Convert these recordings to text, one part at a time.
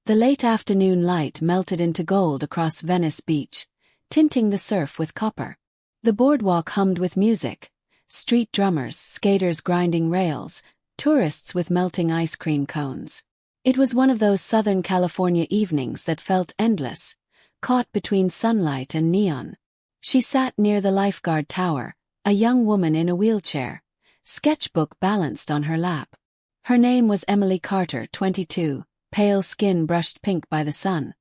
The late afternoon light melted into gold across Venice beach, tinting the surf with copper. The boardwalk hummed with music, street drummers, skaters grinding rails, tourists with melting ice cream cones. It was one of those Southern California evenings that felt endless, caught between sunlight and neon. She sat near the lifeguard tower, a young woman in a wheelchair, sketchbook balanced on her lap. Her name was Emily Carter, 22, pale skin brushed pink by the sun,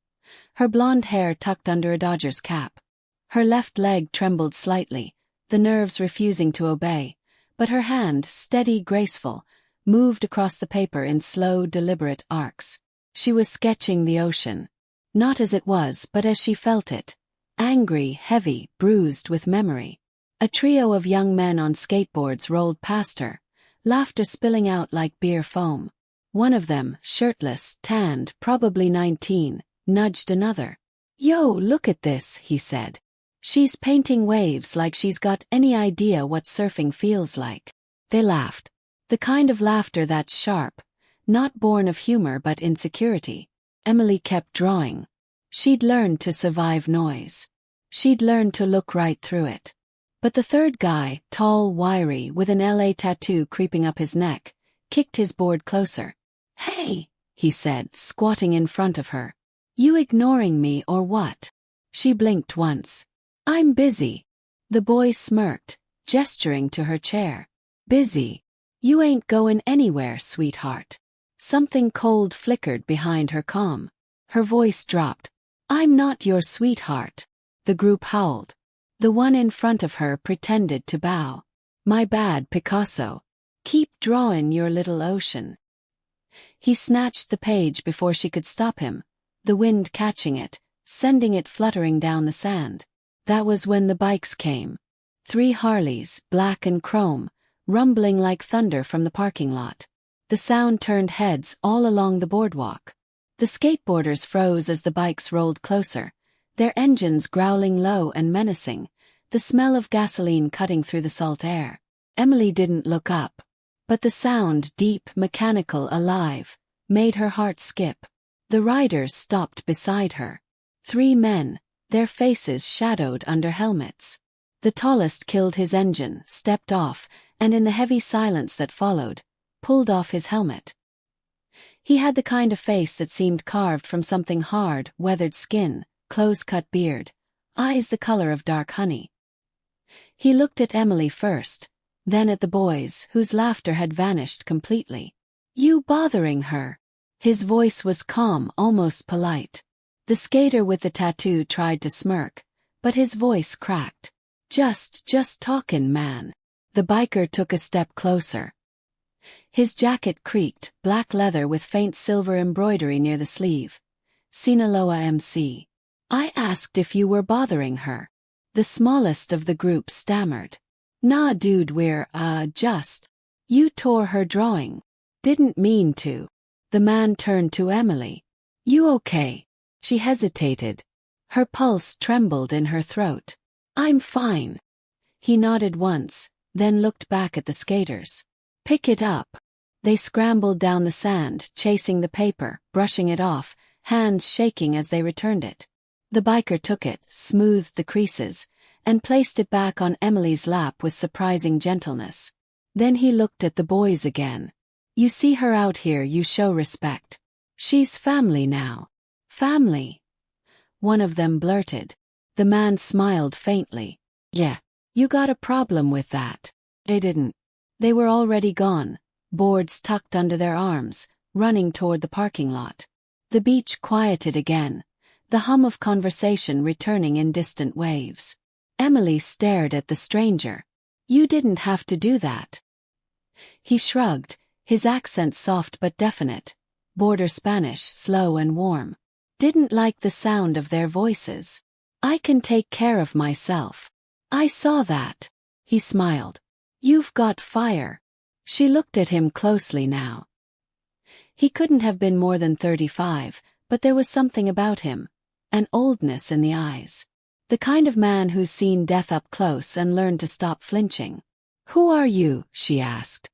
her blonde hair tucked under a Dodgers cap. Her left leg trembled slightly, the nerves refusing to obey, but her hand, steady, graceful, moved across the paper in slow, deliberate arcs. She was sketching the ocean. Not as it was, but as she felt it. Angry, heavy, bruised with memory. A trio of young men on skateboards rolled past her, laughter spilling out like beer foam. One of them, shirtless, tanned, probably 19, nudged another. "Yo, look at this," he said. "She's painting waves like she's got any idea what surfing feels like." They laughed. The kind of laughter that's sharp, not born of humor but insecurity. Emily kept drawing. She'd learned to survive noise. She'd learned to look right through it. But the third guy, tall, wiry, with an LA tattoo creeping up his neck, kicked his board closer. "Hey," he said, squatting in front of her. "You ignoring me or what?" She blinked once. "I'm busy." The boy smirked, gesturing to her chair. "Busy? You ain't going anywhere, sweetheart." Something cold flickered behind her calm. Her voice dropped. "I'm not your sweetheart." The group howled. The one in front of her pretended to bow. "My bad, Picasso. Keep drawing your little ocean." He snatched the page before she could stop him, the wind catching it, sending it fluttering down the sand. That was when the bikes came. 3 Harleys, black and chrome, rumbling like thunder from the parking lot. The sound turned heads all along the boardwalk. The skateboarders froze as the bikes rolled closer, their engines growling low and menacing, the smell of gasoline cutting through the salt air. Emily didn't look up. But the sound, deep, mechanical, alive, made her heart skip. The riders stopped beside her. 3 men, their faces shadowed under helmets. The tallest killed his engine, stepped off, and in the heavy silence that followed, pulled off his helmet. He had the kind of face that seemed carved from something hard, weathered skin, close-cut beard, eyes the color of dark honey. He looked at Emily first, then at the boys, whose laughter had vanished completely. "You bothering her?" His voice was calm, almost polite. The skater with the tattoo tried to smirk, but his voice cracked. Just talkin', man." The biker took a step closer. His jacket creaked, black leather with faint silver embroidery near the sleeve. "Sinaloa MC. I asked if you were bothering her." The smallest of the group stammered. "Nah dude, we're, just. You tore her drawing." "Didn't mean to." The man turned to Emily. "You okay?" She hesitated. Her pulse trembled in her throat. "I'm fine." He nodded once, then looked back at the skaters. "Pick it up." They scrambled down the sand, chasing the paper, brushing it off, hands shaking as they returned it. The biker took it, smoothed the creases, and placed it back on Emily's lap with surprising gentleness. Then he looked at the boys again. "You see her out here, you show respect. She's family now." "Family?" one of them blurted. The man smiled faintly. "Yeah. You got a problem with that?" "I didn't." They were already gone, boards tucked under their arms, running toward the parking lot. The beach quieted again, the hum of conversation returning in distant waves. Emily stared at the stranger. "You didn't have to do that." He shrugged, his accent soft but definite, border Spanish, slow and warm. "Didn't like the sound of their voices. I can take care of myself." "I saw that." He smiled. "You've got fire." She looked at him closely now. He couldn't have been more than 35, but there was something about him, an oldness in the eyes. The kind of man who's seen death up close and learned to stop flinching. "Who are you?" she asked.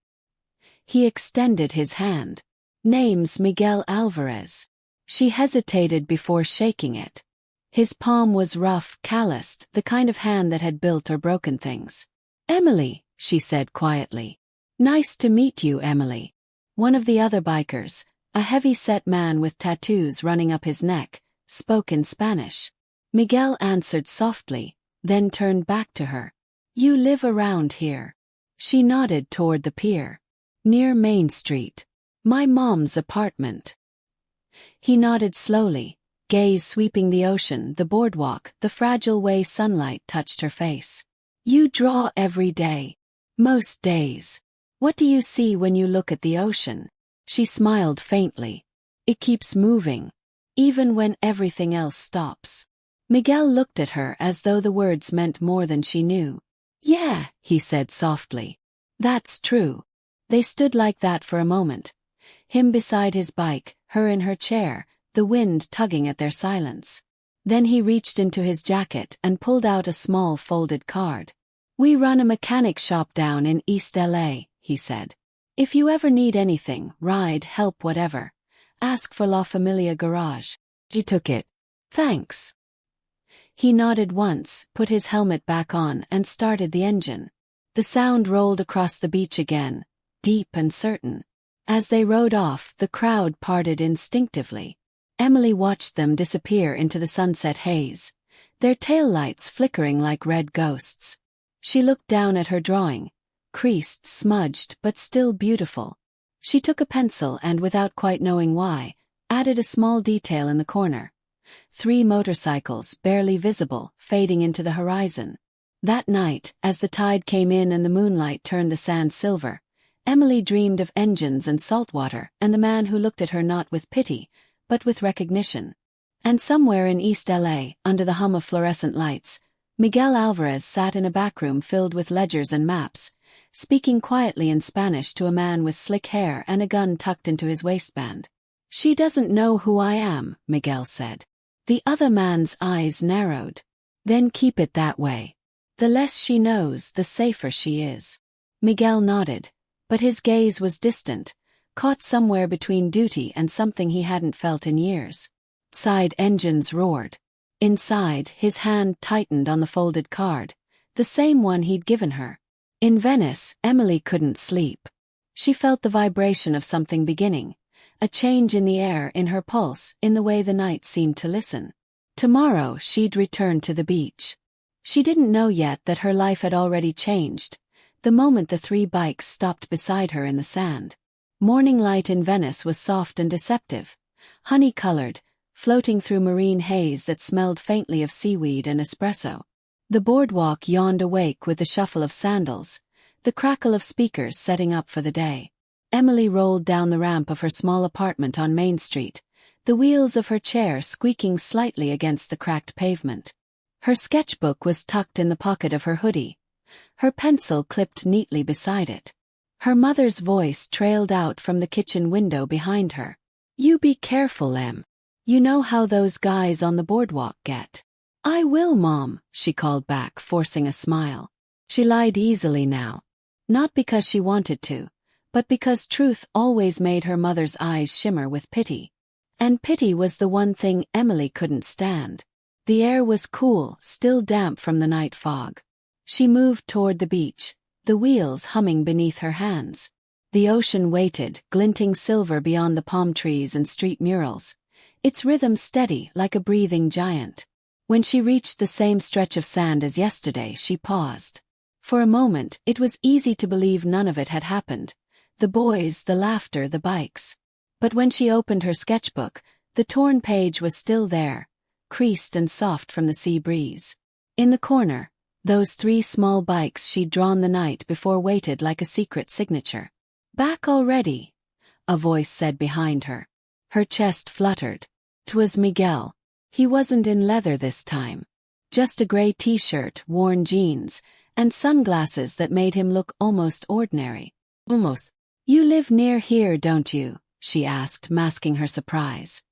He extended his hand. "Name's Miguel Alvarez." She hesitated before shaking it. His palm was rough, calloused, the kind of hand that had built or broken things. "Emily," she said quietly. "Nice to meet you, Emily." One of the other bikers, a heavy-set man with tattoos running up his neck, spoke in Spanish. Miguel answered softly, then turned back to her. "You live around here?" She nodded toward the pier. "Near Main Street. My mom's apartment." He nodded slowly, gaze sweeping the ocean, the boardwalk, the fragile way sunlight touched her face. "You draw every day." "Most days." "What do you see when you look at the ocean?" She smiled faintly. "It keeps moving, even when everything else stops." Miguel looked at her as though the words meant more than she knew. "Yeah," he said softly. "That's true." They stood like that for a moment. Him beside his bike, her in her chair, the wind tugging at their silence. Then he reached into his jacket and pulled out a small folded card. "We run a mechanic shop down in East LA, he said. "If you ever need anything, ride, help, whatever, ask for La Familia Garage." She took it. "Thanks." He nodded once, put his helmet back on and started the engine. The sound rolled across the beach again, deep and certain. As they rode off, the crowd parted instinctively. Emily watched them disappear into the sunset haze, their taillights flickering like red ghosts. She looked down at her drawing, creased, smudged, but still beautiful. She took a pencil and, without quite knowing why, added a small detail in the corner. 3 motorcycles, barely visible, fading into the horizon. That night, as the tide came in and the moonlight turned the sand silver, Emily dreamed of engines and saltwater and the man who looked at her not with pity, but with recognition. And somewhere in East LA, under the hum of fluorescent lights, Miguel Alvarez sat in a backroom filled with ledgers and maps, speaking quietly in Spanish to a man with slick hair and a gun tucked into his waistband. "She doesn't know who I am," Miguel said. The other man's eyes narrowed. "Then keep it that way. The less she knows, the safer she is." Miguel nodded, but his gaze was distant, caught somewhere between duty and something he hadn't felt in years. Outside, engines roared. Inside, his hand tightened on the folded card, the same one he'd given her. In Venice, Emily couldn't sleep. She felt the vibration of something beginning, a change in the air, in her pulse, in the way the night seemed to listen. Tomorrow she'd return to the beach. She didn't know yet that her life had already changed, the moment the 3 bikes stopped beside her in the sand. Morning light in Venice was soft and deceptive, honey-colored, floating through marine haze that smelled faintly of seaweed and espresso. The boardwalk yawned awake with the shuffle of sandals, the crackle of speakers setting up for the day. Emily rolled down the ramp of her small apartment on Main Street, the wheels of her chair squeaking slightly against the cracked pavement. Her sketchbook was tucked in the pocket of her hoodie, her pencil clipped neatly beside it. Her mother's voice trailed out from the kitchen window behind her. "You be careful, Em. You know how those guys on the boardwalk get." "I will, Mom," she called back, forcing a smile. She lied easily now. Not because she wanted to, but because truth always made her mother's eyes shimmer with pity. And pity was the one thing Emily couldn't stand. The air was cool, still damp from the night fog. She moved toward the beach, the wheels humming beneath her hands. The ocean waited, glinting silver beyond the palm trees and street murals, its rhythm steady like a breathing giant. When she reached the same stretch of sand as yesterday, she paused. For a moment, it was easy to believe none of it had happened. The boys, the laughter, the bikes. But when she opened her sketchbook, the torn page was still there, creased and soft from the sea breeze. In the corner, those 3 small bikes she'd drawn the night before waited like a secret signature. "Back already?" a voice said behind her. Her chest fluttered. 'Twas Miguel. He wasn't in leather this time. Just a gray t-shirt, worn jeans, and sunglasses that made him look almost ordinary. Almost. "You live near here, don't you?" she asked, masking her surprise.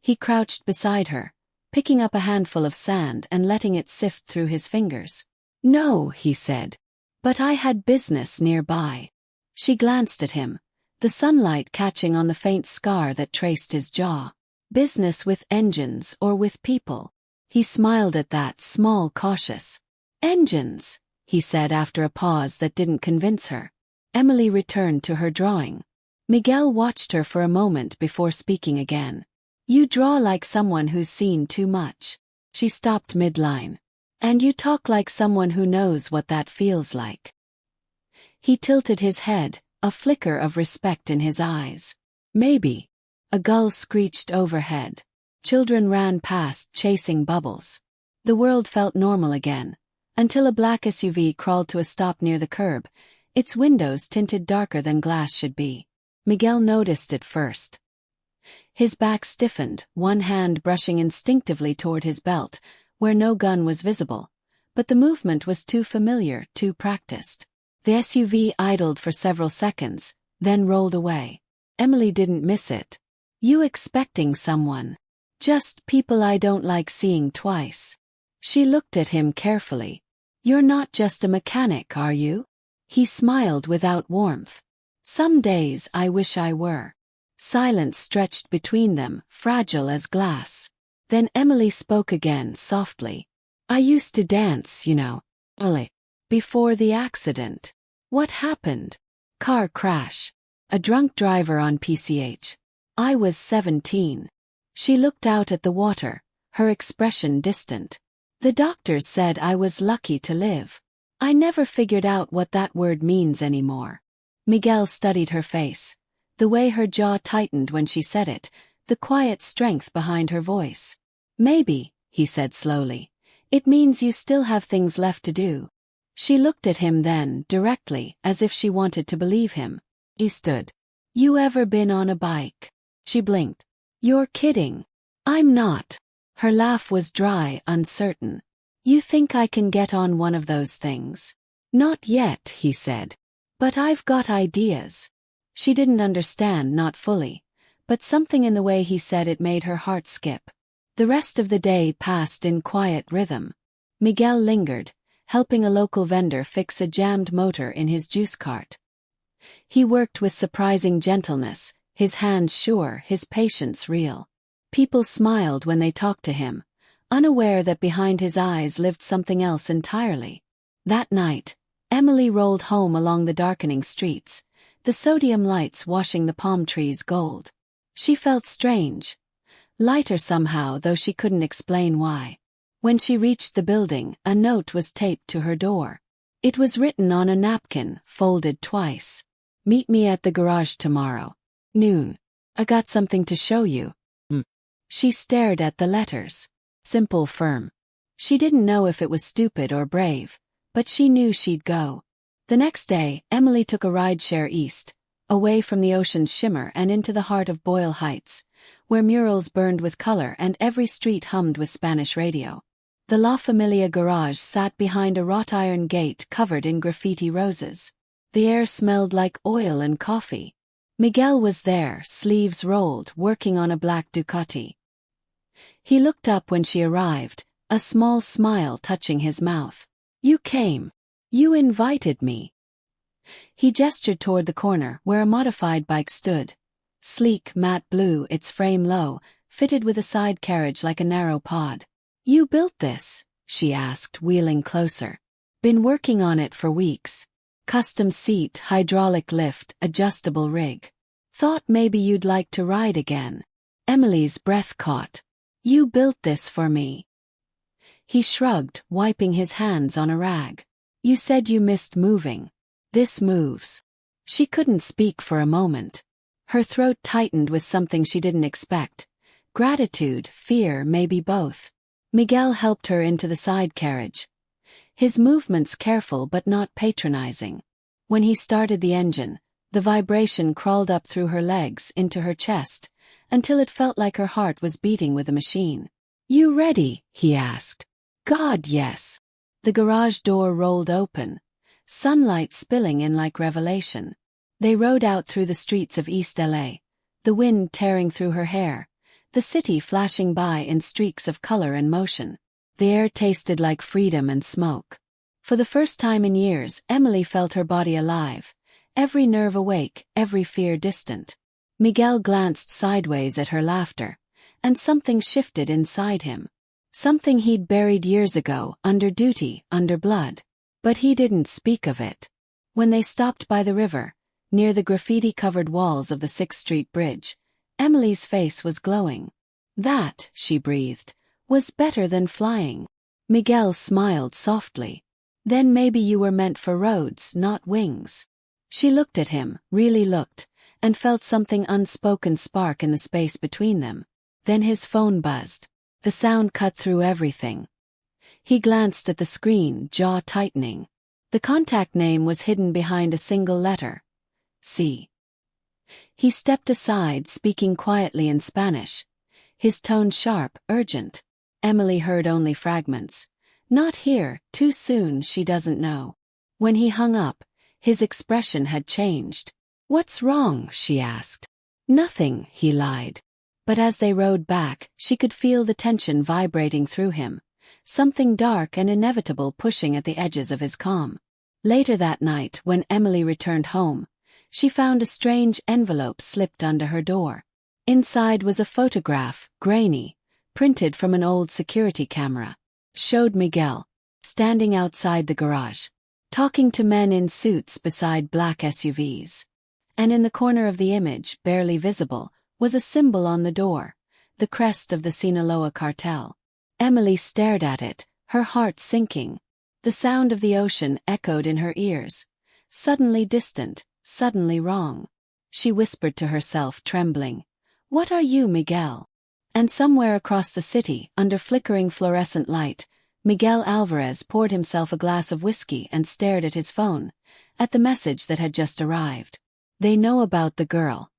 He crouched beside her, picking up a handful of sand and letting it sift through his fingers. "No," he said. "But I had business nearby." She glanced at him, the sunlight catching on the faint scar that traced his jaw. Business with engines or with people? He smiled at that, small, cautious. Engines, he said after a pause that didn't convince her. Emily returned to her drawing. Miguel watched her for a moment before speaking again. You draw like someone who's seen too much. She stopped midline. And you talk like someone who knows what that feels like. He tilted his head, a flicker of respect in his eyes. Maybe. A gull screeched overhead. Children ran past, chasing bubbles. The world felt normal again, until a black SUV crawled to a stop near the curb, its windows tinted darker than glass should be. Miguel noticed it first. His back stiffened, one hand brushing instinctively toward his belt, where no gun was visible. But the movement was too familiar, too practiced. The SUV idled for several seconds, then rolled away. Emily didn't miss it. You expecting someone? Just people I don't like seeing twice. She looked at him carefully. You're not just a mechanic, are you? He smiled without warmth. Some days I wish I were. Silence stretched between them, fragile as glass. Then Emily spoke again, softly. I used to dance, you know. Early. Before the accident. What happened? Car crash. A drunk driver on PCH. I was 17. She looked out at the water, her expression distant. The doctors said I was lucky to live. I never figured out what that word means anymore. Miguel studied her face. The way her jaw tightened when she said it, the quiet strength behind her voice. Maybe, he said slowly, it means you still have things left to do. She looked at him then, directly, as if she wanted to believe him. He stood. You ever been on a bike? She blinked. You're kidding. I'm not. Her laugh was dry, uncertain. You think I can get on one of those things? Not yet, he said. But I've got ideas. She didn't understand, not fully, but something in the way he said it made her heart skip. The rest of the day passed in quiet rhythm. Miguel lingered, helping a local vendor fix a jammed motor in his juice cart. He worked with surprising gentleness, his hands sure, his patience real. People smiled when they talked to him, unaware that behind his eyes lived something else entirely. That night, Emily rolled home along the darkening streets, the sodium lights washing the palm trees gold. She felt strange. Lighter somehow, though she couldn't explain why. When she reached the building, a note was taped to her door. It was written on a napkin, folded twice. Meet me at the garage tomorrow. Noon. I got something to show you. She stared at the letters. Simple, firm. She didn't know if it was stupid or brave, but she knew she'd go. The next day, Emily took a rideshare east, away from the ocean's shimmer and into the heart of Boyle Heights, where murals burned with color and every street hummed with Spanish radio. The La Familia garage sat behind a wrought iron gate covered in graffiti roses. The air smelled like oil and coffee. Miguel was there, sleeves rolled, working on a black Ducati. He looked up when she arrived, a small smile touching his mouth. You came. You invited me. He gestured toward the corner where a modified bike stood. Sleek, matte blue, its frame low, fitted with a side carriage like a narrow pod. You built this? She asked, wheeling closer. Been working on it for weeks. Custom seat, hydraulic lift, adjustable rig. Thought maybe you'd like to ride again. Emily's breath caught. You built this for me. He shrugged, wiping his hands on a rag. You said you missed moving. This moves. She couldn't speak for a moment. Her throat tightened with something she didn't expect. Gratitude, fear, maybe both. Miguel helped her into the side carriage. His movements careful but not patronizing. When he started the engine, the vibration crawled up through her legs into her chest, until it felt like her heart was beating with a machine. You ready? He asked. God, yes. The garage door rolled open, sunlight spilling in like revelation. They rode out through the streets of East LA, the wind tearing through her hair, the city flashing by in streaks of color and motion. The air tasted like freedom and smoke. For the first time in years, Emily felt her body alive, every nerve awake, every fear distant. Miguel glanced sideways at her laughter, and something shifted inside him. Something he'd buried years ago, under duty, under blood. But he didn't speak of it. When they stopped by the river, near the graffiti-covered walls of the 6th Street Bridge, Emily's face was glowing. That, she breathed, was better than flying. Miguel smiled softly. Then maybe you were meant for roads, not wings. She looked at him, really looked, and felt something unspoken spark in the space between them. Then his phone buzzed. The sound cut through everything. He glanced at the screen, jaw tightening. The contact name was hidden behind a single letter. C. He stepped aside, speaking quietly in Spanish. His tone sharp, urgent. Emily heard only fragments. Not here, too soon, she doesn't know. When he hung up, his expression had changed. What's wrong? She asked. Nothing, he lied. But as they rode back, she could feel the tension vibrating through him, something dark and inevitable pushing at the edges of his calm. Later that night, when Emily returned home, she found a strange envelope slipped under her door. Inside was a photograph, grainy, printed from an old security camera. Showed Miguel, standing outside the garage, talking to men in suits beside black SUVs. And in the corner of the image, barely visible, was a symbol on the door, the crest of the Sinaloa Cartel. Emily stared at it, her heart sinking. The sound of the ocean echoed in her ears, suddenly distant, suddenly wrong. She whispered to herself, trembling, "What are you, Miguel?" And somewhere across the city, under flickering fluorescent light, Miguel Alvarez poured himself a glass of whiskey and stared at his phone, at the message that had just arrived. They know about the girl.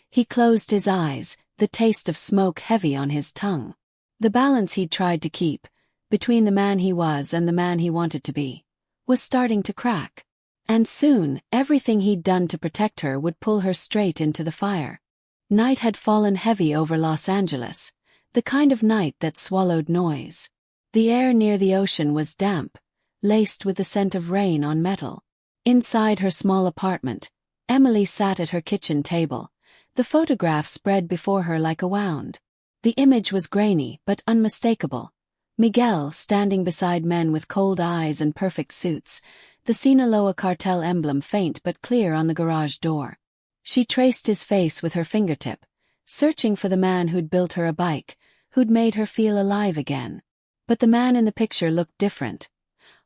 He closed his eyes, the taste of smoke heavy on his tongue. The balance he'd tried to keep, between the man he was and the man he wanted to be, was starting to crack. And soon, everything he'd done to protect her would pull her straight into the fire. Night had fallen heavy over Los Angeles, the kind of night that swallowed noise. The air near the ocean was damp, laced with the scent of rain on metal. Inside her small apartment, Emily sat at her kitchen table, the photograph spread before her like a wound. The image was grainy but unmistakable. Miguel standing beside men with cold eyes and perfect suits, the Sinaloa Cartel emblem faint but clear on the garage door. She traced his face with her fingertip, searching for the man who'd built her a bike, who'd made her feel alive again. But the man in the picture looked different.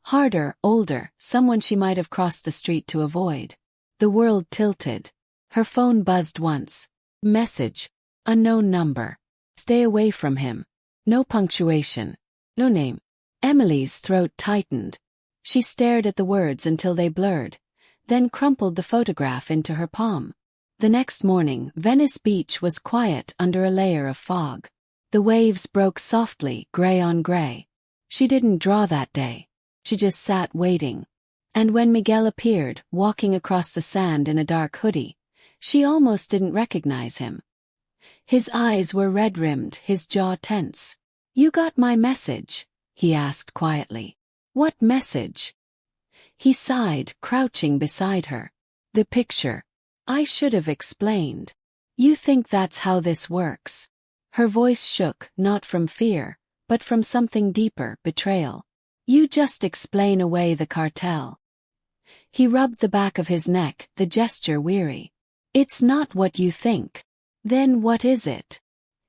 Harder, older, someone she might have crossed the street to avoid. The world tilted. Her phone buzzed once. Message. Unknown number. Stay away from him. No punctuation. No name. Emily's throat tightened. She stared at the words until they blurred, then crumpled the photograph into her palm. The next morning, Venice Beach was quiet under a layer of fog. The waves broke softly, gray on gray. She didn't draw that day. She just sat waiting. And when Miguel appeared, walking across the sand in a dark hoodie, she almost didn't recognize him. His eyes were red-rimmed, his jaw tense. "You got my message?" he asked quietly. "What message?" He sighed, crouching beside her. "The picture. I should have explained. You think that's how this works?" Her voice shook, not from fear, but from something deeper, betrayal. "You just explain away the cartel." He rubbed the back of his neck, the gesture weary. "It's not what you think." "Then what is it?"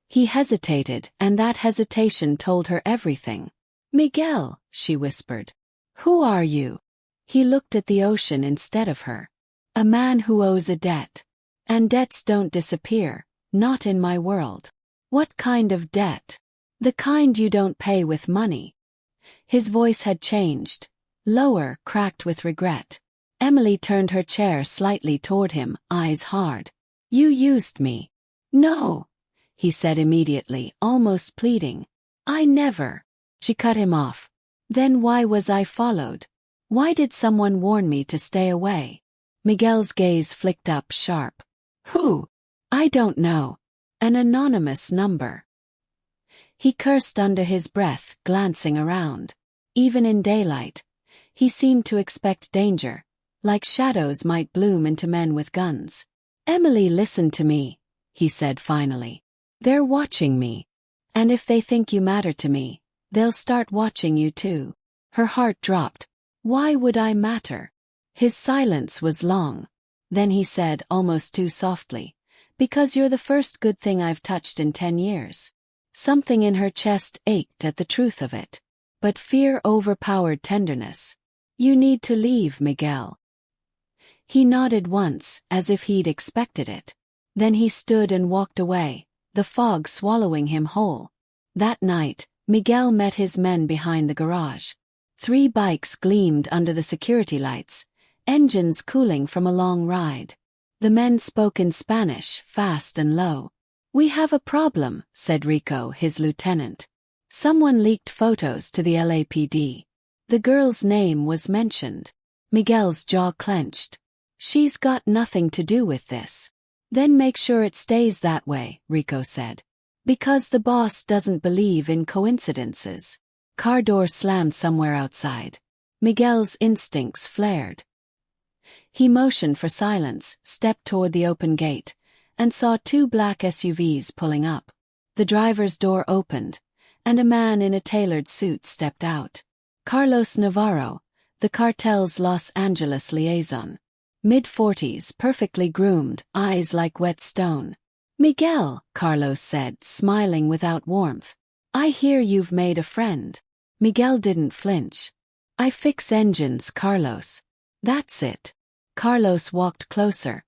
He hesitated, and that hesitation told her everything. "Miguel," she whispered. "Who are you?" He looked at the ocean instead of her. "A man who owes a debt. And debts don't disappear, not in my world." "What kind of debt?" "The kind you don't pay with money." His voice had changed, lower, cracked with regret. Emily turned her chair slightly toward him, eyes hard. "You used me." "No," he said immediately, almost pleading. "I never." She cut him off. "Then why was I followed? Why did someone warn me to stay away?" Miguel's gaze flicked up sharp. "Who?" "I don't know. An anonymous number." He cursed under his breath, glancing around. Even in daylight, he seemed to expect danger, like shadows might bloom into men with guns. "Emily, listen to me," he said finally. They're watching me. And if they think you matter to me, they'll start watching you too. Her heart dropped. Why would I matter? His silence was long. Then he said almost too softly, because you're the first good thing I've touched in 10 years. Something in her chest ached at the truth of it. But fear overpowered tenderness. You need to leave, Miguel. He nodded once, as if he'd expected it. Then he stood and walked away, the fog swallowing him whole. That night, Miguel met his men behind the garage. 3 bikes gleamed under the security lights, engines cooling from a long ride. The men spoke in Spanish, fast and low. We have a problem, said Rico, his lieutenant. Someone leaked photos to the LAPD. The girl's name was mentioned. Miguel's jaw clenched. She's got nothing to do with this. Then make sure it stays that way, Rico said. Because the boss doesn't believe in coincidences. Car door slammed somewhere outside. Miguel's instincts flared. He motioned for silence, stepped toward the open gate, and saw 2 black SUVs pulling up. The driver's door opened, and a man in a tailored suit stepped out. Carlos Navarro, the cartel's Los Angeles liaison. Mid-40s, perfectly groomed, eyes like wet stone. Miguel, Carlos said, smiling without warmth. I hear you've made a friend. Miguel didn't flinch. I fix engines, Carlos. That's it. Carlos walked closer,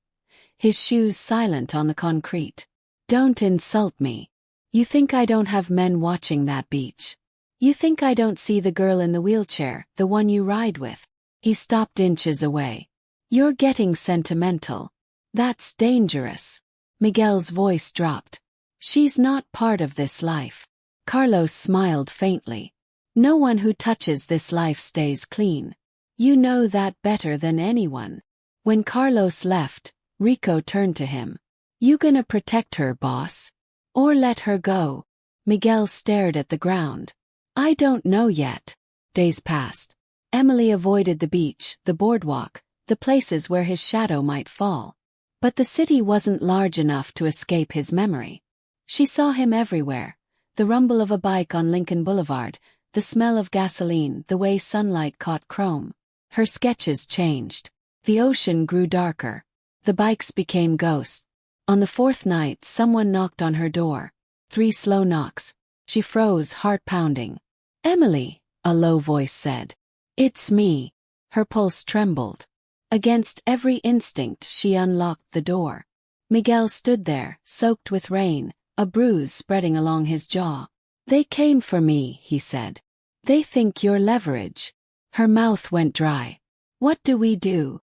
his shoes silent on the concrete. Don't insult me. You think I don't have men watching that beach? You think I don't see the girl in the wheelchair, the one you ride with? He stopped inches away. You're getting sentimental. That's dangerous. Miguel's voice dropped. She's not part of this life. Carlos smiled faintly. No one who touches this life stays clean. You know that better than anyone. When Carlos left, Rico turned to him. You gonna protect her, boss? Or let her go? Miguel stared at the ground. I don't know yet. Days passed. Emily avoided the beach, the boardwalk, the places where his shadow might fall. But the city wasn't large enough to escape his memory. She saw him everywhere. The rumble of a bike on Lincoln Boulevard, the smell of gasoline, the way sunlight caught chrome. Her sketches changed. The ocean grew darker. The bikes became ghosts. On the 4th night, someone knocked on her door. 3 slow knocks. She froze, heart pounding. Emily, a low voice said. It's me. Her pulse trembled. Against every instinct, she unlocked the door. Miguel stood there, soaked with rain, a bruise spreading along his jaw. They came for me, he said. They think you're leverage. Her mouth went dry. What do we do?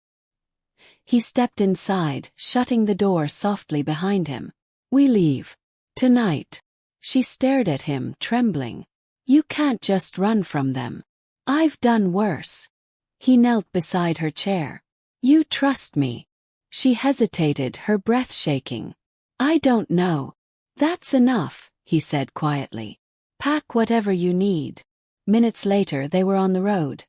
He stepped inside, shutting the door softly behind him. We leave. Tonight. She stared at him, trembling. You can't just run from them. I've done worse. He knelt beside her chair. You trust me. She hesitated, her breath shaking. I don't know. That's enough, he said quietly. Pack whatever you need. Minutes later they were on the road.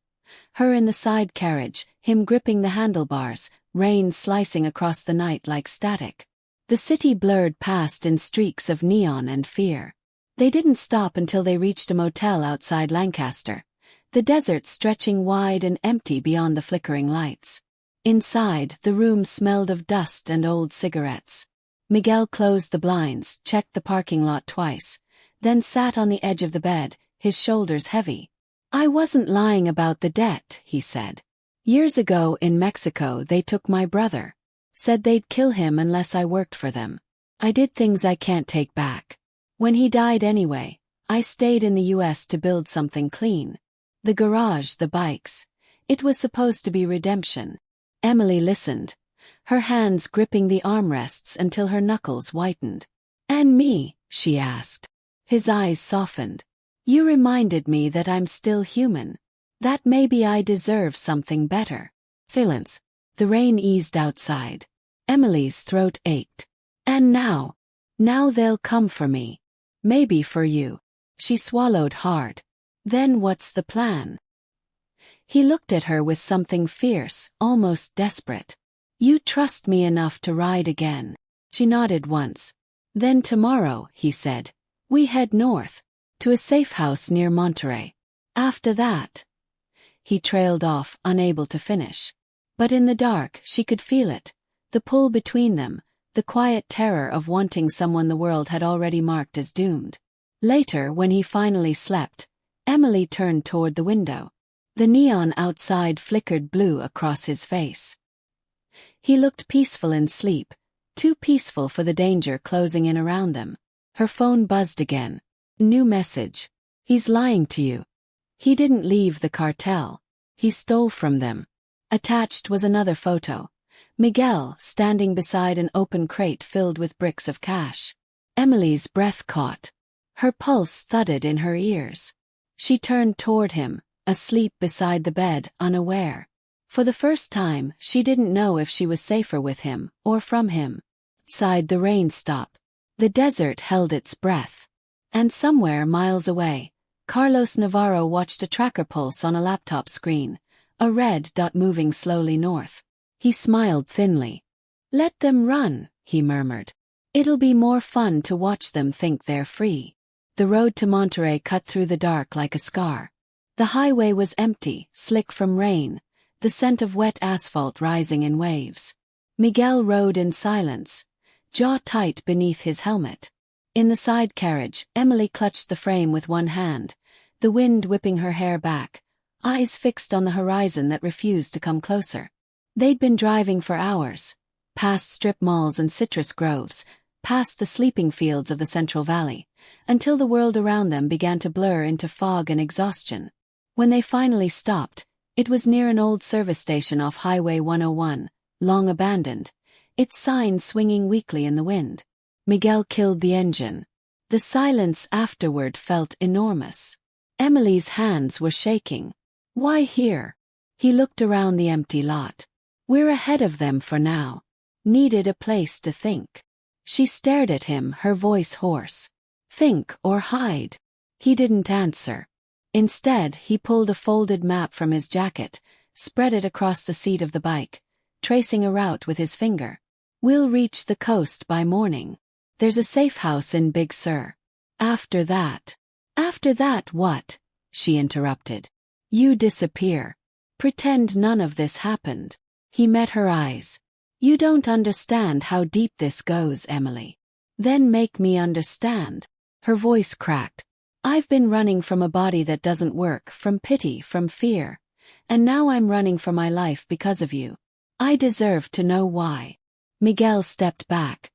Her in the side carriage, him gripping the handlebars, rain slicing across the night like static. The city blurred past in streaks of neon and fear. They didn't stop until they reached a motel outside Lancaster, the desert stretching wide and empty beyond the flickering lights. Inside, the room smelled of dust and old cigarettes. Miguel closed the blinds, checked the parking lot twice, then sat on the edge of the bed, his shoulders heavy. I wasn't lying about the debt, he said. Years ago in Mexico they took my brother. Said they'd kill him unless I worked for them. I did things I can't take back. When he died anyway, I stayed in the US to build something clean. The garage, the bikes. It was supposed to be redemption. Emily listened, her hands gripping the armrests until her knuckles whitened. And me, she asked. His eyes softened. You reminded me that I'm still human. That maybe I deserve something better. Silence. The rain eased outside. Emily's throat ached. And now they'll come for me. Maybe for you. She swallowed hard. Then what's the plan? He looked at her with something fierce, almost desperate. You trust me enough to ride again. She nodded once. Then tomorrow, he said, we head north, to a safe house near Monterey. After that. He trailed off, unable to finish. But in the dark, she could feel it, the pull between them, the quiet terror of wanting someone the world had already marked as doomed. Later, when he finally slept, Emily turned toward the window. The neon outside flickered blue across his face. He looked peaceful in sleep, too peaceful for the danger closing in around them. Her phone buzzed again. New message. He's lying to you. He didn't leave the cartel. He stole from them. Attached was another photo. Miguel standing beside an open crate filled with bricks of cash. Emily's breath caught. Her pulse thudded in her ears. She turned toward him, asleep beside the bed, unaware. For the first time, she didn't know if she was safer with him or from him. Outside, the rain stopped. The desert held its breath. And somewhere miles away, Carlos Navarro watched a tracker pulse on a laptop screen, a red dot moving slowly north. He smiled thinly. Let them run, he murmured. It'll be more fun to watch them think they're free. The road to Monterey cut through the dark like a scar. The highway was empty, slick from rain, the scent of wet asphalt rising in waves. Miguel rode in silence, jaw tight beneath his helmet. In the side carriage, Emily clutched the frame with one hand, the wind whipping her hair back, eyes fixed on the horizon that refused to come closer. They'd been driving for hours, past strip malls and citrus groves, past the sleeping fields of the Central Valley, until the world around them began to blur into fog and exhaustion. When they finally stopped, it was near an old service station off Highway 101, long abandoned, its sign swinging weakly in the wind. Miguel killed the engine. The silence afterward felt enormous. Emily's hands were shaking. Why here? He looked around the empty lot. We're ahead of them for now. Needed a place to think. She stared at him, her voice hoarse. Think or hide? He didn't answer. Instead, he pulled a folded map from his jacket, spread it across the seat of the bike, tracing a route with his finger. We'll reach the coast by morning. There's a safe house in Big Sur. After that what? She interrupted. You disappear. Pretend none of this happened. He met her eyes. You don't understand how deep this goes, Emily. Then make me understand. Her voice cracked. I've been running from a body that doesn't work, from pity, from fear. And now I'm running for my life because of you. I deserve to know why. Miguel stepped back,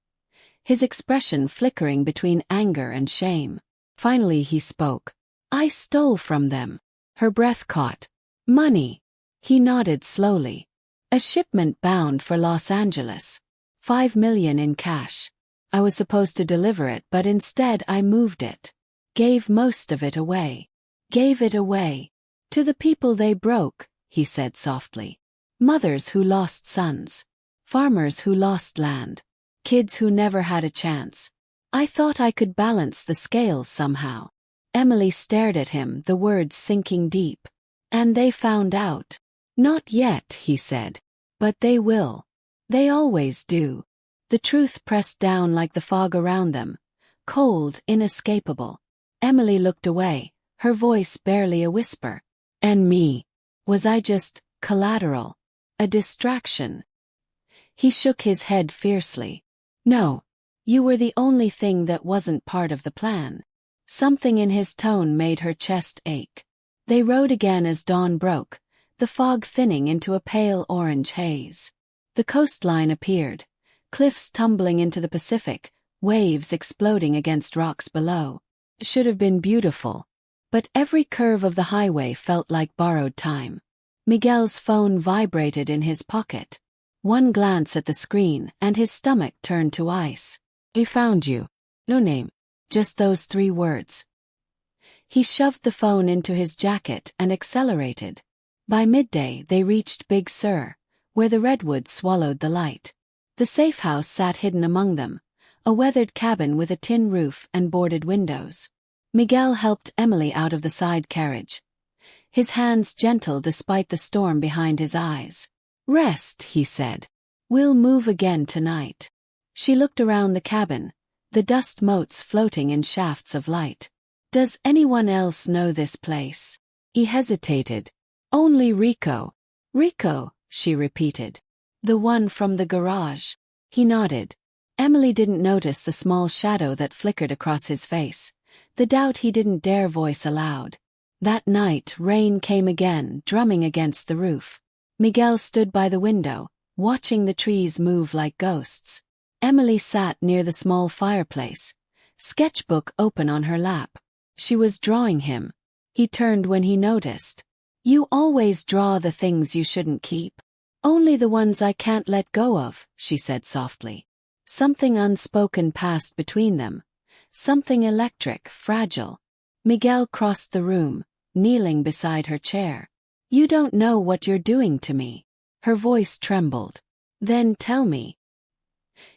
his expression flickering between anger and shame. Finally he spoke. I stole from them. Her breath caught. Money. He nodded slowly. A shipment bound for Los Angeles. 5 million in cash. I was supposed to deliver it, but instead I moved it. Gave most of it away. Gave it away. To the people they broke, he said softly. Mothers who lost sons. Farmers who lost land. Kids who never had a chance. I thought I could balance the scales somehow. Emily stared at him, the words sinking deep. And they found out. Not yet, he said. But they will. They always do. The truth pressed down like the fog around them. Cold, inescapable. Emily looked away, her voice barely a whisper. And me? Was I just collateral? A distraction? He shook his head fiercely. No. You were the only thing that wasn't part of the plan. Something in his tone made her chest ache. They rode again as dawn broke, the fog thinning into a pale orange haze. The coastline appeared, cliffs tumbling into the Pacific, waves exploding against rocks below. It should have been beautiful. But every curve of the highway felt like borrowed time. Miguel's phone vibrated in his pocket. One glance at the screen and his stomach turned to ice. I found you. No name. Just those 3 words. He shoved the phone into his jacket and accelerated. By midday they reached Big Sur, where the redwoods swallowed the light. The safe house sat hidden among them, a weathered cabin with a tin roof and boarded windows. Miguel helped Emily out of the side carriage, his hands gentle despite the storm behind his eyes. Rest, he said. We'll move again tonight. She looked around the cabin, the dust motes floating in shafts of light. Does anyone else know this place? He hesitated. Only Rico. Rico, she repeated. The one from the garage. He nodded. Emily didn't notice the small shadow that flickered across his face, the doubt he didn't dare voice aloud. That night, rain came again, drumming against the roof. Miguel stood by the window, watching the trees move like ghosts. Emily sat near the small fireplace, sketchbook open on her lap. She was drawing him. He turned when he noticed. You always draw the things you shouldn't keep. Only the ones I can't let go of, she said softly. Something unspoken passed between them. Something electric, fragile. Miguel crossed the room, kneeling beside her chair. You don't know what you're doing to me. Her voice trembled. Then tell me.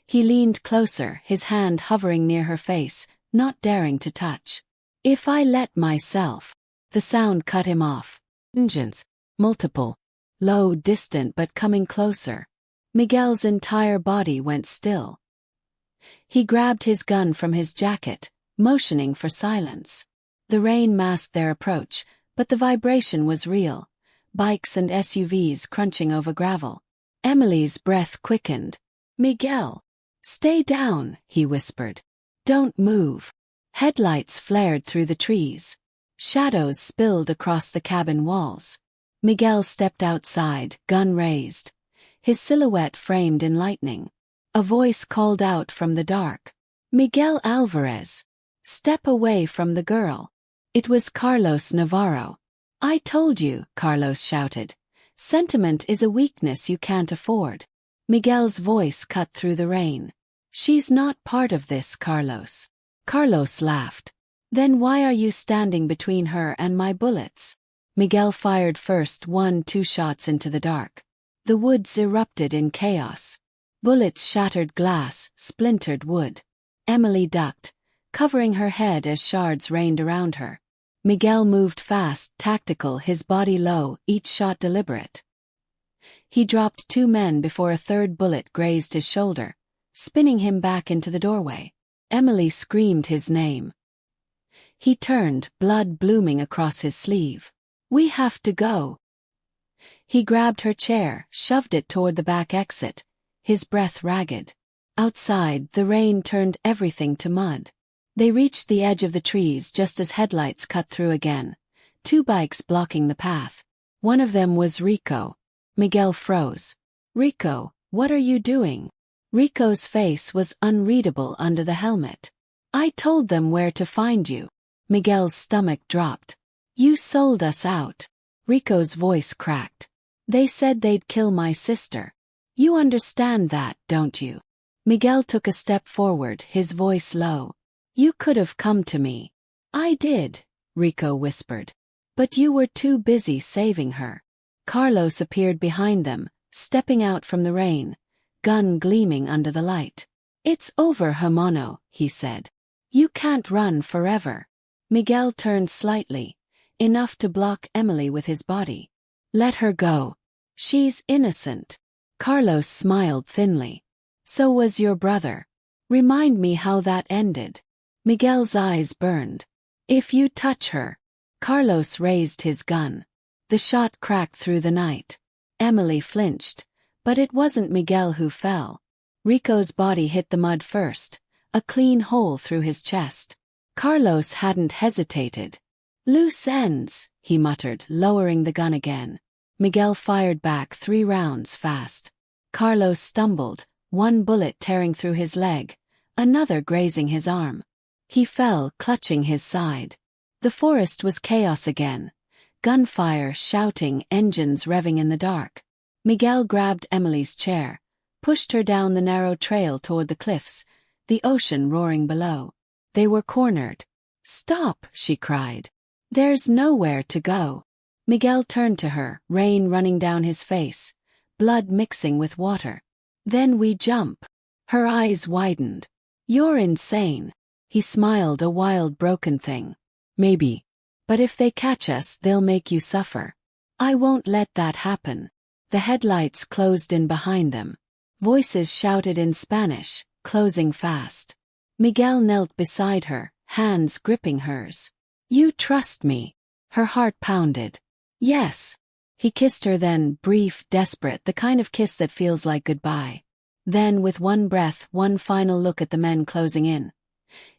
He leaned closer, his hand hovering near her face, not daring to touch. If I let myself. The sound cut him off. Engines. Multiple. Low, distant but coming closer. Miguel's entire body went still. He grabbed his gun from his jacket, motioning for silence. The rain masked their approach, but the vibration was real. Bikes and SUVs crunching over gravel. Emily's breath quickened. Miguel. Stay down, he whispered. Don't move. Headlights flared through the trees. Shadows spilled across the cabin walls. Miguel stepped outside, gun raised. His silhouette framed in lightning. A voice called out from the dark. Miguel Alvarez. Step away from the girl. It was Carlos Navarro. I told you, Carlos shouted. Sentiment is a weakness you can't afford. Miguel's voice cut through the rain. She's not part of this, Carlos. Carlos laughed. Then why are you standing between her and my bullets? Miguel fired first 1-2 shots into the dark. The woods erupted in chaos. Bullets shattered glass, splintered wood. Emily ducked, covering her head as shards rained around her. Miguel moved fast, tactical, his body low, each shot deliberate. He dropped 2 men before a third bullet grazed his shoulder, spinning him back into the doorway. Emily screamed his name. He turned, blood blooming across his sleeve. We have to go. He grabbed her chair, shoved it toward the back exit, his breath ragged. Outside, the rain turned everything to mud. They reached the edge of the trees just as headlights cut through again, 2 bikes blocking the path. One of them was Rico. Miguel froze. Rico, what are you doing? Rico's face was unreadable under the helmet. I told them where to find you. Miguel's stomach dropped. You sold us out. Rico's voice cracked. They said they'd kill my sister. You understand that, don't you? Miguel took a step forward, his voice low. You could have come to me. I did, Rico whispered. But you were too busy saving her. Carlos appeared behind them, stepping out from the rain, gun gleaming under the light. It's over, Hermano, he said. You can't run forever. Miguel turned slightly, enough to block Emily with his body. Let her go. She's innocent. Carlos smiled thinly. So was your brother. Remind me how that ended. Miguel's eyes burned. If you touch her. Carlos raised his gun. The shot cracked through the night. Emily flinched, but it wasn't Miguel who fell. Rico's body hit the mud first, a clean hole through his chest. Carlos hadn't hesitated. Loose ends, he muttered, lowering the gun again. Miguel fired back 3 rounds fast. Carlos stumbled, 1 bullet tearing through his leg, another grazing his arm. He fell, clutching his side. The forest was chaos again. Gunfire, shouting, engines revving in the dark. Miguel grabbed Emily's chair, pushed her down the narrow trail toward the cliffs, the ocean roaring below. They were cornered. Stop, she cried. There's nowhere to go. Miguel turned to her, rain running down his face, blood mixing with water. Then we jump. Her eyes widened. You're insane. He smiled, a wild, broken thing. Maybe. But if they catch us, they'll make you suffer. I won't let that happen. The headlights closed in behind them. Voices shouted in Spanish, closing fast. Miguel knelt beside her, hands gripping hers. You trust me? Her heart pounded. Yes. He kissed her then, brief, desperate, the kind of kiss that feels like goodbye. Then, with one breath, one final look at the men closing in,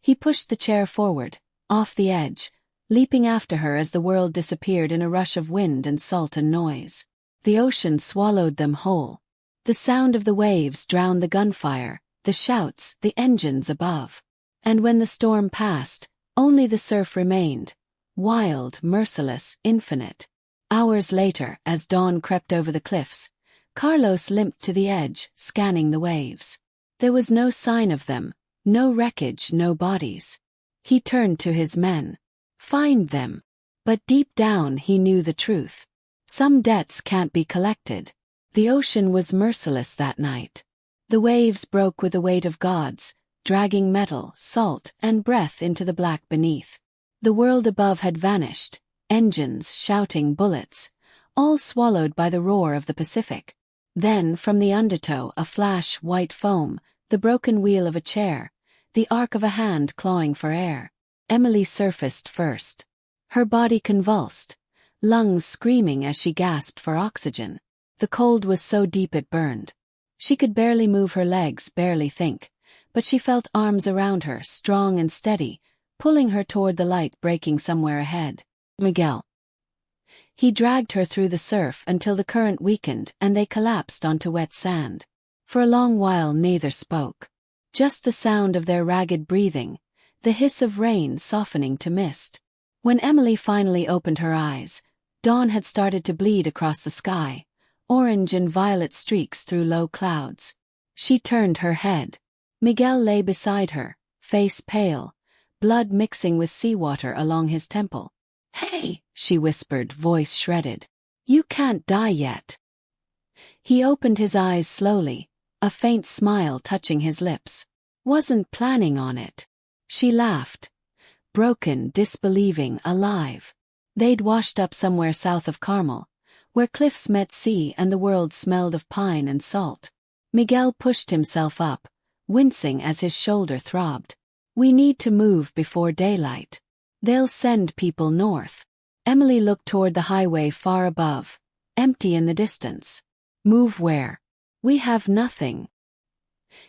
he pushed the chair forward, off the edge, leaping after her as the world disappeared in a rush of wind and salt and noise. The ocean swallowed them whole. The sound of the waves drowned the gunfire, the shouts, the engines above. And when the storm passed, only the surf remained, wild, merciless, infinite. Hours later, as dawn crept over the cliffs, Carlos limped to the edge, scanning the waves. There was no sign of them, no wreckage, no bodies. He turned to his men. Find them. But deep down he knew the truth. Some debts can't be collected. The ocean was merciless that night. The waves broke with the weight of gods, dragging metal, salt, and breath into the black beneath. The world above had vanished, engines shouting, bullets, all swallowed by the roar of the Pacific. Then, from the undertow, a flash, white foam, the broken wheel of a chair, the arc of a hand clawing for air. Emily surfaced first. Her body convulsed, lungs screaming as she gasped for oxygen. The cold was so deep it burned. She could barely move her legs, barely think, but she felt arms around her, strong and steady, pulling her toward the light breaking somewhere ahead. Miguel. He dragged her through the surf until the current weakened and they collapsed onto wet sand. For a long while neither spoke. Just the sound of their ragged breathing, the hiss of rain softening to mist. When Emily finally opened her eyes, dawn had started to bleed across the sky, orange and violet streaks through low clouds. She turned her head. Miguel lay beside her, face pale, blood mixing with seawater along his temple. Hey, she whispered, voice shredded. You can't die yet. He opened his eyes slowly, a faint smile touching his lips. Wasn't planning on it. She laughed. Broken, disbelieving, alive. They'd washed up somewhere south of Carmel, where cliffs met sea and the world smelled of pine and salt. Miguel pushed himself up, wincing as his shoulder throbbed. We need to move before daylight. They'll send people north. Emily looked toward the highway far above, empty in the distance. Move where? We have nothing.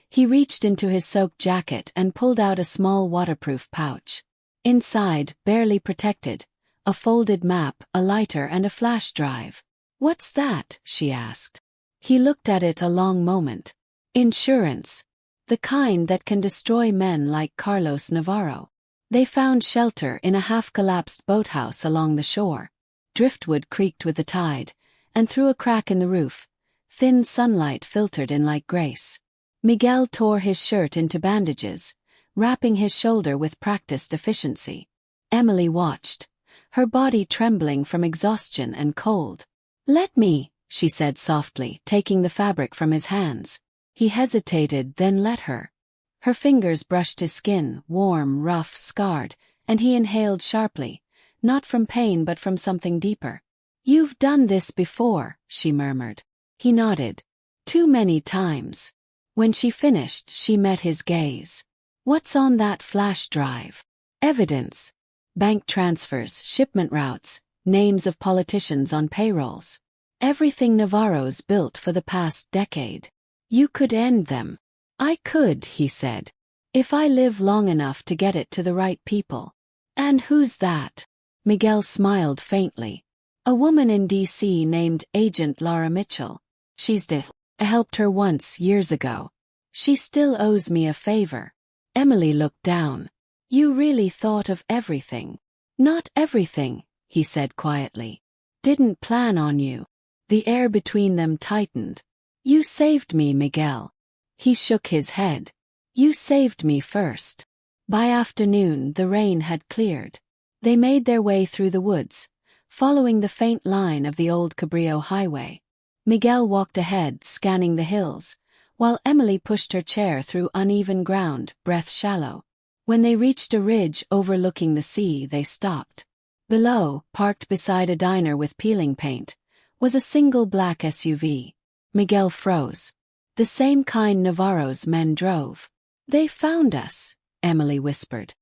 He reached into his soaked jacket and pulled out a small waterproof pouch. Inside, barely protected, a folded map, a lighter and a flash drive. What's that? She asked. He looked at it a long moment. Insurance. The kind that can destroy men like Carlos Navarro. They found shelter in a half-collapsed boathouse along the shore. Driftwood creaked with the tide, and through a crack in the roof, thin sunlight filtered in like grace. Miguel tore his shirt into bandages, wrapping his shoulder with practiced efficiency. Emily watched, her body trembling from exhaustion and cold. Let me, she said softly, taking the fabric from his hands. He hesitated, then let her. Her fingers brushed his skin, warm, rough, scarred, and he inhaled sharply, not from pain but from something deeper. You've done this before, she murmured. He nodded. Too many times. When she finished, she met his gaze. What's on that flash drive? Evidence. Bank transfers, shipment routes, names of politicians on payrolls. Everything Navarro's built for the past decade. You could end them. I could, he said. If I live long enough to get it to the right people. And who's that? Miguel smiled faintly. A woman in D.C. named Agent Laura Mitchell. I helped her once, years ago. She still owes me a favor. Emily looked down. You really thought of everything. Not everything, he said quietly. Didn't plan on you. The air between them tightened. You saved me, Miguel. He shook his head. You saved me first. By afternoon, the rain had cleared. They made their way through the woods, following the faint line of the old Cabrillo highway. Miguel walked ahead, scanning the hills, while Emily pushed her chair through uneven ground, breath shallow. When they reached a ridge overlooking the sea, they stopped. Below, parked beside a diner with peeling paint, was a single black SUV. Miguel froze. The same kind Navarro's men drove. They found us, Emily whispered.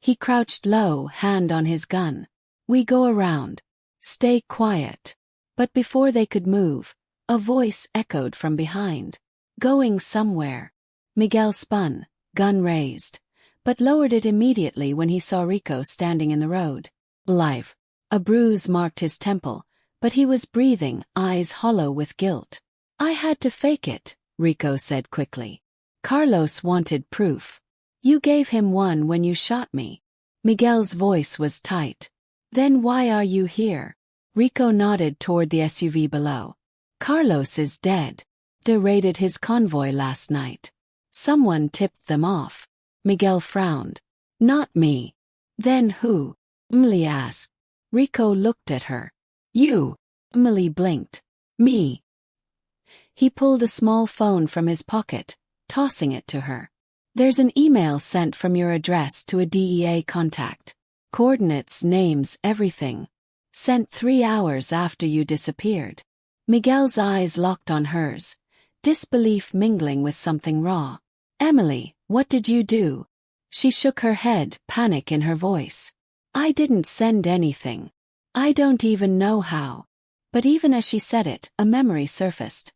He crouched low, hand on his gun. We go around. Stay quiet. But before they could move, a voice echoed from behind. Going somewhere. Miguel spun, gun raised, but lowered it immediately when he saw Rico standing in the road. Alive. A bruise marked his temple, but he was breathing, eyes hollow with guilt. I had to fake it, Rico said quickly. Carlos wanted proof. You gave him one when you shot me. Miguel's voice was tight. Then why are you here? Rico nodded toward the SUV below. Carlos is dead. They raided his convoy last night. Someone tipped them off. Miguel frowned. Not me. Then who? Emily asked. Rico looked at her. You. Emily blinked. Me. He pulled a small phone from his pocket, tossing it to her. There's an email sent from your address to a DEA contact. Coordinates, names, everything. Sent 3 hours after you disappeared. Miguel's eyes locked on hers, disbelief mingling with something raw. Emily, what did you do? She shook her head, panic in her voice. I didn't send anything. I don't even know how. But even as she said it, a memory surfaced.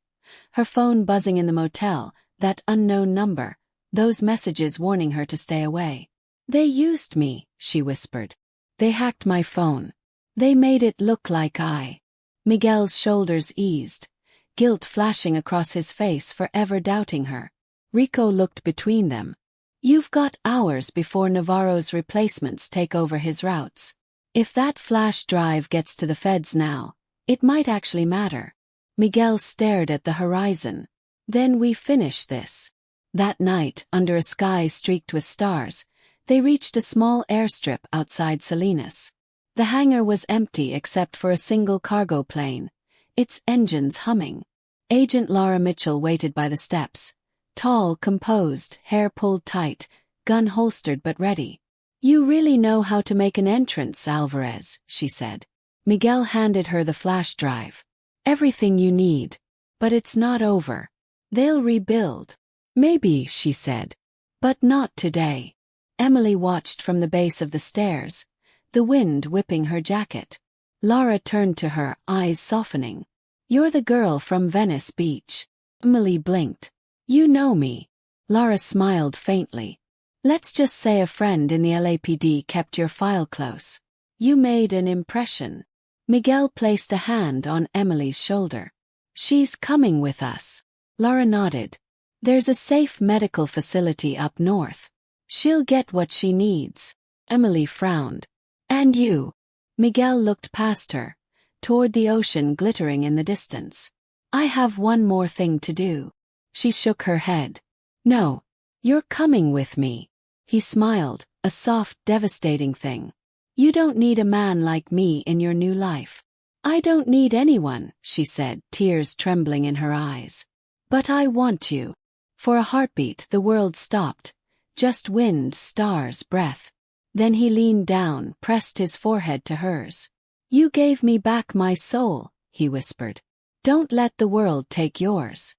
Her phone buzzing in the motel, that unknown number, those messages warning her to stay away. They used me, she whispered. They hacked my phone. They made it look like I. Miguel's shoulders eased, guilt flashing across his face for ever doubting her. Rico looked between them. You've got hours before Navarro's replacements take over his routes. If that flash drive gets to the feds now, it might actually matter. Miguel stared at the horizon. Then we finish this. That night, under a sky streaked with stars, they reached a small airstrip outside Salinas. The hangar was empty except for a single cargo plane, its engines humming. Agent Laura Mitchell waited by the steps. Tall, composed, hair pulled tight, gun holstered but ready. You really know how to make an entrance, Alvarez, she said. Miguel handed her the flash drive. Everything you need. But it's not over. They'll rebuild. Maybe, she said. But not today. Emily watched from the base of the stairs, the wind whipping her jacket. Laura turned to her, eyes softening. You're the girl from Venice Beach. Emily blinked. You know me. Laura smiled faintly. Let's just say a friend in the LAPD kept your file close. You made an impression. Miguel placed a hand on Emily's shoulder. She's coming with us. Laura nodded. There's a safe medical facility up north. She'll get what she needs. Emily frowned. And you? Miguel looked past her, toward the ocean glittering in the distance. I have one more thing to do. She shook her head. No. You're coming with me. He smiled, a soft, devastating thing. You don't need a man like me in your new life. I don't need anyone, she said, tears trembling in her eyes. But I want you. For a heartbeat, the world stopped. Just wind, stars, breath. Then he leaned down, pressed his forehead to hers. You gave me back my soul, he whispered. Don't let the world take yours.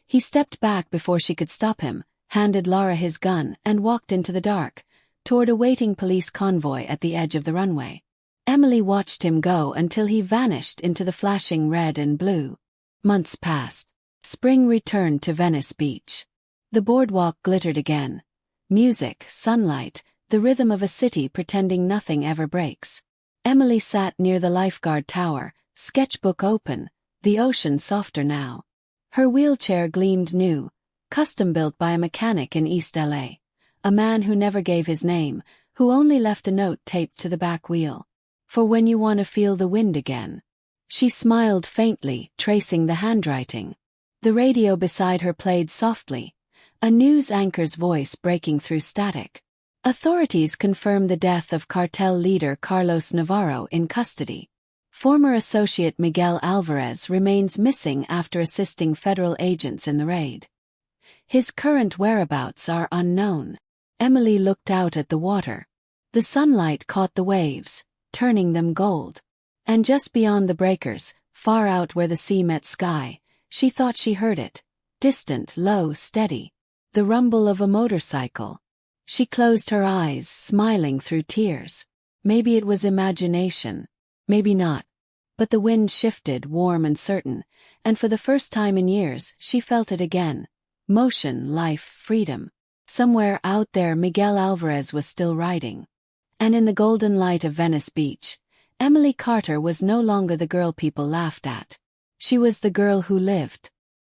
He stepped back before she could stop him, handed Laura his gun, and walked into the dark, toward a waiting police convoy at the edge of the runway. Emily watched him go until he vanished into the flashing red and blue. Months passed. Spring returned to Venice Beach. The boardwalk glittered again. Music, sunlight, the rhythm of a city pretending nothing ever breaks. Emily sat near the lifeguard tower, sketchbook open, the ocean softer now. Her wheelchair gleamed new, custom-built by a mechanic in East LA, a man who never gave his name, who only left a note taped to the back wheel. For when you want to feel the wind again. She smiled faintly, tracing the handwriting. The radio beside her played softly, a news anchor's voice breaking through static. Authorities confirm the death of cartel leader Carlos Navarro in custody. Former associate Miguel Alvarez remains missing after assisting federal agents in the raid. His current whereabouts are unknown. Emily looked out at the water. The sunlight caught the waves, turning them gold. And just beyond the breakers, far out where the sea met sky, she thought she heard it. Distant, low, steady. The rumble of a motorcycle. She closed her eyes, smiling through tears. Maybe it was imagination. Maybe not. But the wind shifted, warm and certain, and for the first time in years, she felt it again. Motion, life, freedom. Somewhere out there Miguel Alvarez was still riding. And in the golden light of Venice Beach, Emily Carter was no longer the girl people laughed at. She was the girl who lived.